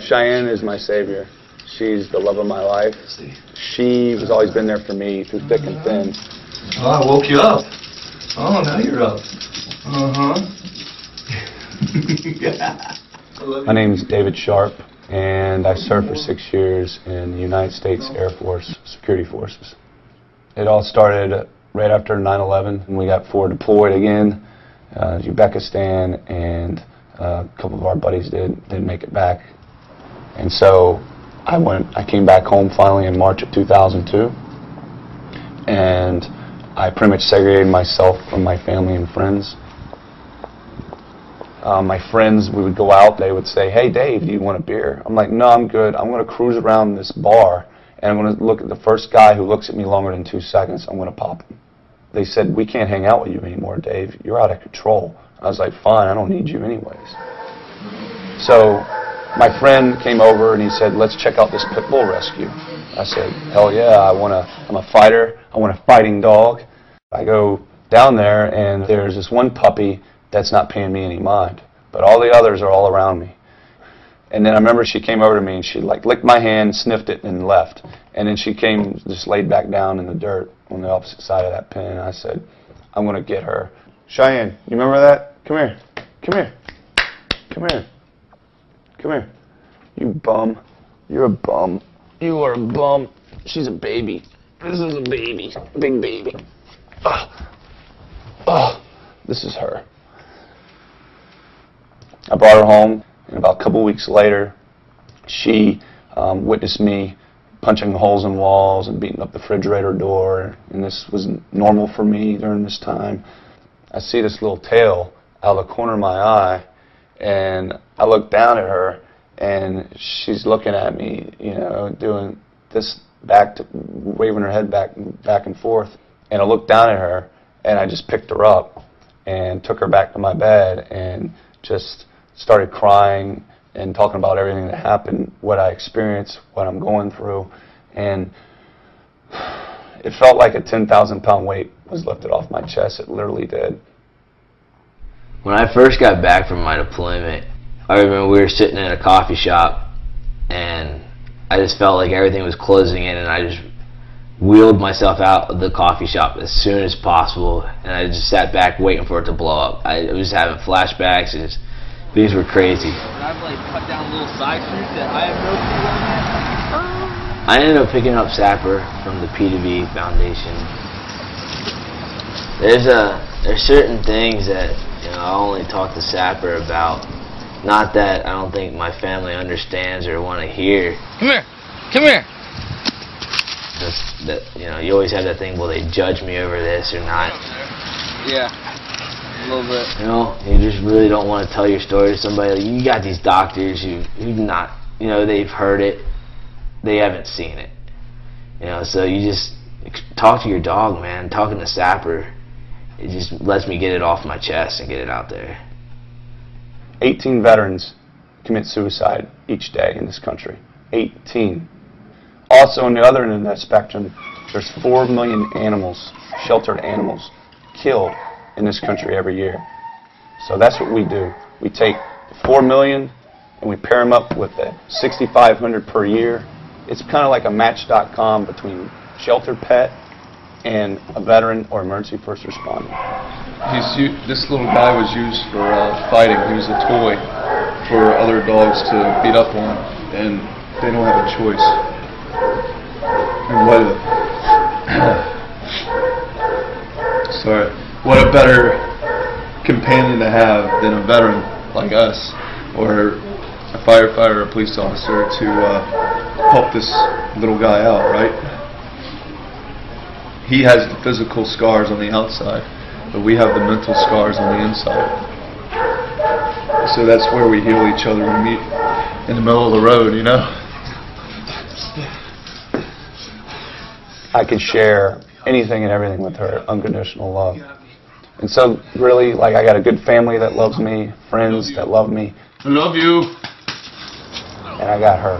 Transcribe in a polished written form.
Cheyenne is my savior. She's the love of my life. She has always been there for me through thick and thin. Oh, I woke you up. Oh, now you're up. My name is David Sharp, and I served for 6 years in the United States Air Force Security Forces. It all started right after 9/11, when we got forward deployed again, Uzbekistan, and a couple of our buddies didn't make it back. And so I came back home finally in March of 2002, and I pretty much segregated myself from my family and friends. My friends, we would go out, they would say, "Hey Dave, do you want a beer?" I'm like, "No, I'm good. I'm going to cruise around this bar, and I'm going to look at the first guy who looks at me longer than 2 seconds, I'm going to pop him." They said, "We can't hang out with you anymore, Dave. You're out of control." I was like, "Fine, I don't need you anyways." So my friend came over and he said, "Let's check out this pit bull rescue." I said, "Hell yeah, I'm a fighter. I want a fighting dog." I go down there and there's this one puppy that's not paying me any mind, but all the others are all around me. And then I remember she came over to me and she like licked my hand, sniffed it, and left. And then she came, just laid back down in the dirt on the opposite side of that pen. And I said, "I'm going to get her." Cheyenne, you remember that? Come here. Come here. Come here. Come here. You bum. You're a bum. You are a bum. She's a baby. This is a baby. Big baby. This is her. I brought her home, and about a couple weeks later, she witnessed me punching holes in walls and beating up the refrigerator door, and this was normal for me during this time. I see this little tail out of the corner of my eye, and I look down at her, and she's looking at me, you know, doing this waving her head back and forth, and I looked down at her, and I just picked her up and took her back to my bed and just started crying and talking about everything that happened, what I experienced, what I'm going through, and it felt like a 10,000-pound weight was lifted off my chest. It literally did. When I first got back from my deployment, I remember we were sitting in a coffee shop, and I just felt like everything was closing in, and I just wheeled myself out of the coffee shop as soon as possible, and I just sat back waiting for it to blow up. I was having flashbacks, and these were crazy. And I've like cut down little side streets that I have no clue on. I ended up picking up Sapper from the P2V Foundation. There's certain things that, you know, I only talk to Sapper about. Not that I don't think my family understands or want to hear. Come here. Come here. Just that, you know, you always have that thing, will they judge me over this or not? Yeah, a little bit. You know, you just really don't want to tell your story to somebody. You got these doctors who not, you know, they've heard it, they haven't seen it. You know, so you just talk to your dog, man. Talking to Sapper, it just lets me get it off my chest and get it out there. 18 veterans commit suicide each day in this country. 18. Also, on the other end of that spectrum, there's 4 million animals, sheltered animals, killed in this country every year. So that's what we do. We take the 4 million and we pair them up with the 6,500 per year. It's kind of like a Match.com between sheltered pet and a veteran or emergency first responder. This little guy was used for fighting. He was a toy for other dogs to beat up on, and they don't have a choice. What a better companion to have than a veteran like us, or a firefighter or a police officer to help this little guy out, right? He has the physical scars on the outside, but we have the mental scars on the inside. So that's where we heal each other and meet in the middle of the road, you know? I can share anything and everything with her, unconditional love. And so really, like, I got a good family that loves me, friends that love me. I love you. And I got her.